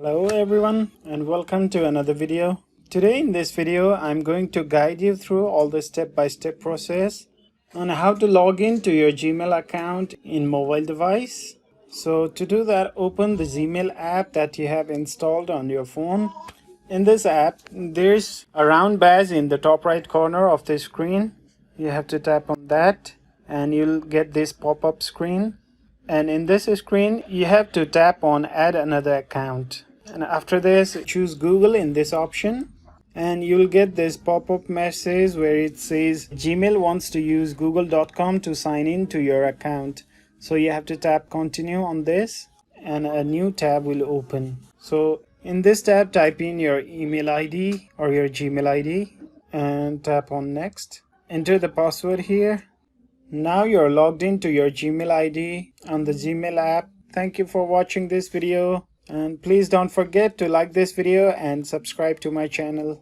Hello everyone and welcome to another video. Today in this video I'm going to guide you through all the step-by-step process on how to log into your Gmail account in mobile device. So to do that, open the Gmail app that you have installed on your phone. In this app there's a round badge in the top right corner of the screen. You have to tap on that and you'll get this pop-up screen. And in this screen you have to tap on add another account, and after this choose Google in this option and you'll get this pop-up message where it says Gmail wants to use google.com to sign in to your account. So you have to tap continue on this and a new tab will open. So in this tab type in your email ID or your Gmail ID and tap on next. Enter the password here. Now you're logged into your Gmail ID on the Gmail app. Thank you for watching this video and please don't forget to like this video and subscribe to my channel.